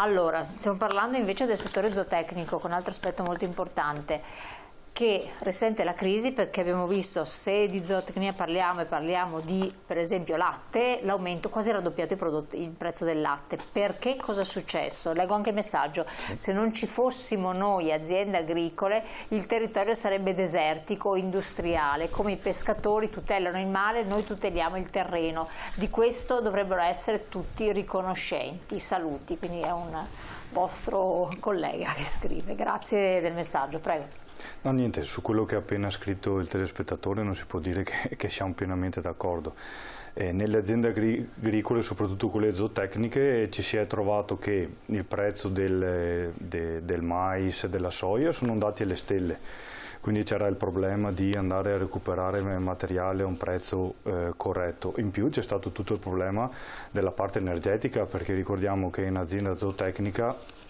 Allora, stiamo parlando invece del settore zootecnico, con un altro aspetto molto importante, che risente la crisi, perché abbiamo visto, se di zootecnia parliamo e parliamo di per esempio latte, l'aumento quasi raddoppiato il prezzo del latte. Perché? Cosa è successo? Leggo anche il messaggio: se non ci fossimo noi aziende agricole il territorio sarebbe desertico, industriale, come i pescatori tutelano il mare, noi tuteliamo il terreno. Di questo dovrebbero essere tutti riconoscenti. Saluti. Quindi è un vostro collega che scrive. Grazie del messaggio, prego. No, niente, su quello che ha appena scritto il telespettatore non si può dire che siamo pienamente d'accordo. Nelle aziende agricole, soprattutto quelle zootecniche, ci si è trovato che il prezzo del mais e della soia sono andati alle stelle. Quindi c'era il problema di andare a recuperare materiale a un prezzo corretto. In più c'è stato tutto il problema della parte energetica, perché ricordiamo che in azienda zootecnica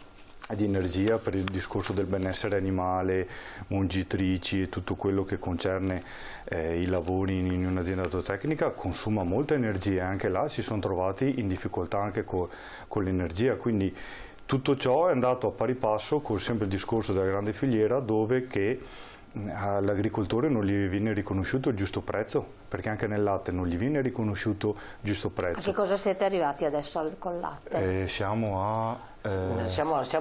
di energia, per il discorso del benessere animale, mungitrici e tutto quello che concerne i lavori in un'azienda zootecnica, consuma molta energia, e anche là si sono trovati in difficoltà anche con l'energia. Quindi tutto ciò è andato a pari passo con sempre il discorso della grande filiera, dove che all'agricoltore non gli viene riconosciuto il giusto prezzo, perché anche nel latte non gli viene riconosciuto il giusto prezzo. A che cosa siete arrivati adesso col latte? Siamo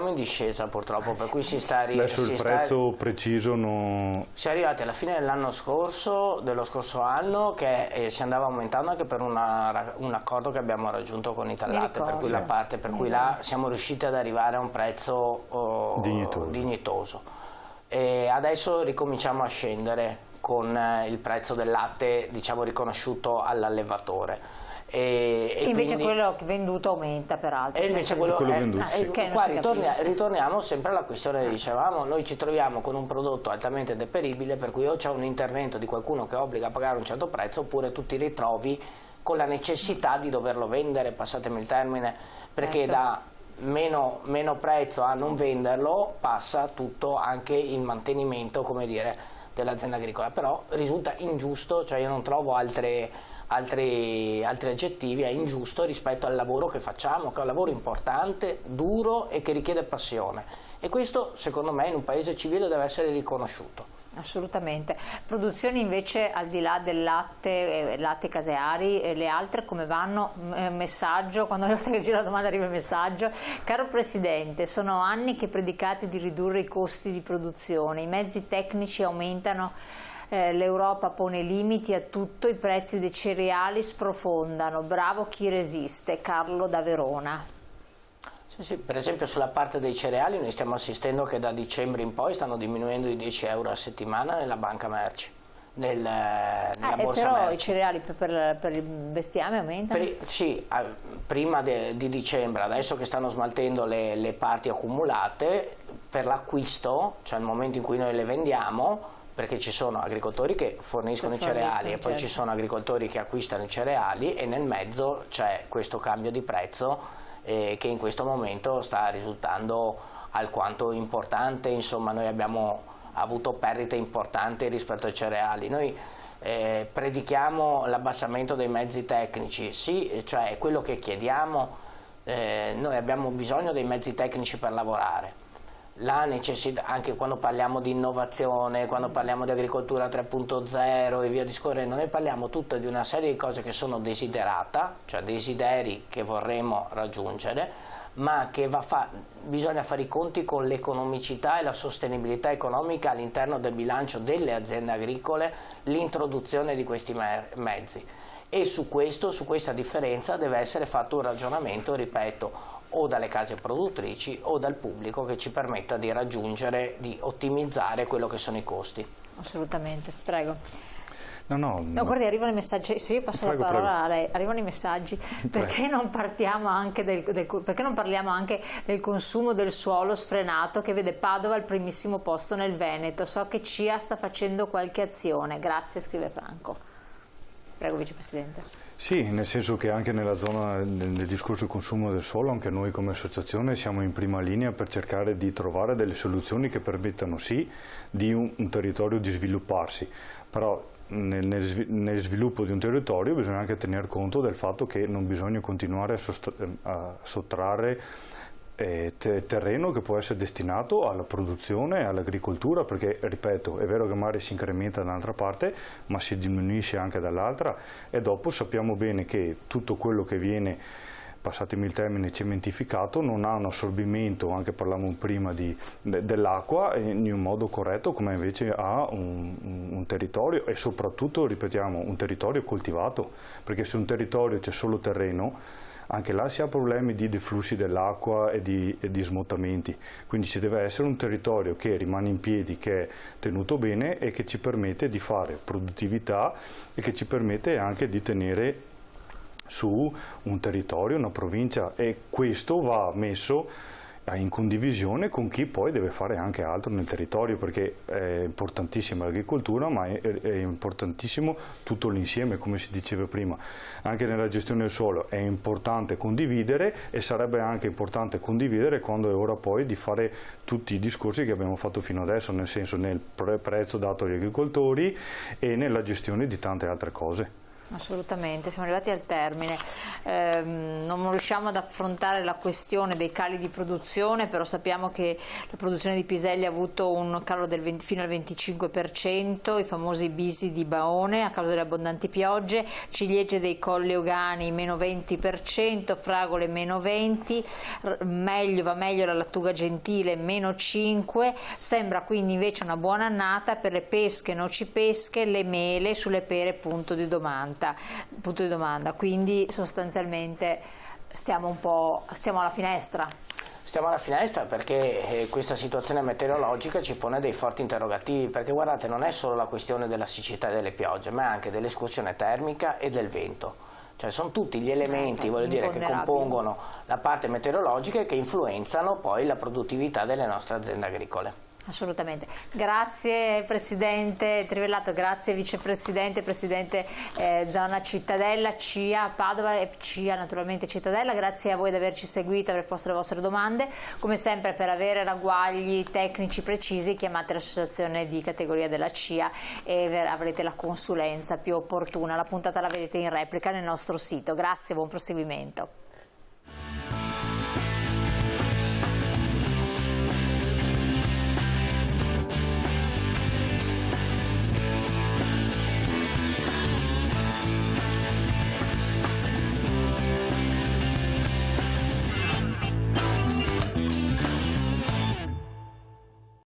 in discesa purtroppo, per cui si sta adesso il prezzo preciso no. Si è arrivati alla fine dello scorso anno, che si andava aumentando anche per un accordo che abbiamo raggiunto con Italatte, per cui la parte per cui là siamo riusciti ad arrivare a un prezzo dignitoso. E adesso ricominciamo a scendere con il prezzo del latte, diciamo, riconosciuto all'allevatore. E invece quindi, quello venduto aumenta peraltro. E invece quello venduto. Ritorniamo sempre alla questione che dicevamo: noi ci troviamo con un prodotto altamente deperibile, per cui o c'è un intervento di qualcuno che obbliga a pagare un certo prezzo, oppure tu ti ritrovi con la necessità di doverlo vendere, passatemi il termine, perché da meno prezzo a non venderlo passa tutto anche il mantenimento, come dire, dell'azienda agricola. Però risulta ingiusto, cioè io non trovo altri aggettivi, è ingiusto rispetto al lavoro che facciamo, che è un lavoro importante, duro e che richiede passione, e questo secondo me in un paese civile deve essere riconosciuto. Assolutamente. Produzioni invece, al di là del latte caseari, le altre come vanno? Messaggio, quando gira la domanda arriva il messaggio: caro Presidente, sono anni che predicate di ridurre i costi di produzione, i mezzi tecnici aumentano, l'Europa pone limiti a tutto, i prezzi dei cereali sprofondano, bravo chi resiste. Carlo da Verona. Sì, per esempio sulla parte dei cereali noi stiamo assistendo che da dicembre in poi stanno diminuendo di 10 euro a settimana nella banca merci, nella borsa però merci. I cereali per il bestiame aumentano? Sì, prima di dicembre, adesso che stanno smaltendo le parti accumulate, per l'acquisto, cioè il momento in cui noi le vendiamo, perché ci sono agricoltori che forniscono i cereali e poi ci sono agricoltori che acquistano i cereali, e nel mezzo c'è questo cambio di prezzo che in questo momento sta risultando alquanto importante. Insomma, noi abbiamo avuto perdite importanti rispetto ai cereali. Noi predichiamo l'abbassamento dei mezzi tecnici, sì, cioè è quello che chiediamo. Noi abbiamo bisogno dei mezzi tecnici per lavorare. La necessità, anche quando parliamo di innovazione, quando parliamo di agricoltura 3.0 e via discorrendo, noi parliamo tutta di una serie di cose che sono desiderata, cioè desideri che vorremmo raggiungere, ma che bisogna fare i conti con l'economicità e la sostenibilità economica all'interno del bilancio delle aziende agricole, l'introduzione di questi mezzi. E su questa differenza deve essere fatto un ragionamento, ripeto, o dalle case produttrici o dal pubblico, che ci permetta di raggiungere, di ottimizzare quello che sono i costi. Assolutamente, prego. No, guardi, arrivano i messaggi, se io passo la parola a lei, arrivano i messaggi: perché non parliamo anche del consumo del suolo sfrenato che vede Padova al primissimo posto nel Veneto? So che CIA sta facendo qualche azione. Grazie, scrive Franco. Prego, Vicepresidente. Sì, nel senso che anche nella zona del discorso del consumo del suolo, anche noi come associazione siamo in prima linea per cercare di trovare delle soluzioni che permettano sì di un territorio di svilupparsi, però nel sviluppo di un territorio bisogna anche tener conto del fatto che non bisogna continuare a sottrarre terreno che può essere destinato alla produzione, all'agricoltura, perché, ripeto, è vero che magari si incrementa da un'altra parte, ma si diminuisce anche dall'altra, e dopo sappiamo bene che tutto quello che viene, passatemi il termine, cementificato, non ha un assorbimento, anche parlavamo prima dell'acqua, in un modo corretto, come invece ha un territorio, e soprattutto, ripetiamo, un territorio coltivato, perché se un territorio c'è solo terreno, anche là si ha problemi di deflussi dell'acqua e di smottamenti, quindi ci deve essere un territorio che rimane in piedi, che è tenuto bene e che ci permette di fare produttività e che ci permette anche di tenere su un territorio, una provincia, e questo va messo in condivisione con chi poi deve fare anche altro nel territorio, perché è importantissima l'agricoltura, ma è importantissimo tutto l'insieme, come si diceva prima. Anche nella gestione del suolo è importante condividere, e sarebbe anche importante condividere quando è ora poi di fare tutti i discorsi che abbiamo fatto fino adesso, nel senso nel prezzo dato agli agricoltori e nella gestione di tante altre cose. Assolutamente, siamo arrivati al termine. Non riusciamo ad affrontare la questione dei cali di produzione, però sappiamo che la produzione di piselli ha avuto un calo fino al 25%, i famosi bisi di Baone a causa delle abbondanti piogge, ciliegie dei Colli Euganei meno 20%, fragole meno 20%, va meglio la Lattuga Gentile meno 5%, sembra quindi invece una buona annata per le pesche, noci pesche, le mele sulle pere punto di domanda, quindi sostanzialmente stiamo alla finestra. Stiamo alla finestra perché questa situazione meteorologica ci pone dei forti interrogativi, perché guardate, non è solo la questione della siccità e delle piogge, ma anche dell'escursione termica e del vento. Cioè sono tutti gli elementi, voglio dire, che compongono la parte meteorologica e che influenzano poi la produttività delle nostre aziende agricole. Assolutamente. Grazie Presidente Trivellato, grazie Vicepresidente, Presidente Zona Cittadella, CIA Padova e CIA naturalmente Cittadella, grazie a voi di averci seguito, aver posto le vostre domande. Come sempre, per avere ragguagli tecnici precisi chiamate l'associazione di categoria della CIA e avrete la consulenza più opportuna. La puntata la vedete in replica nel nostro sito. Grazie, buon proseguimento.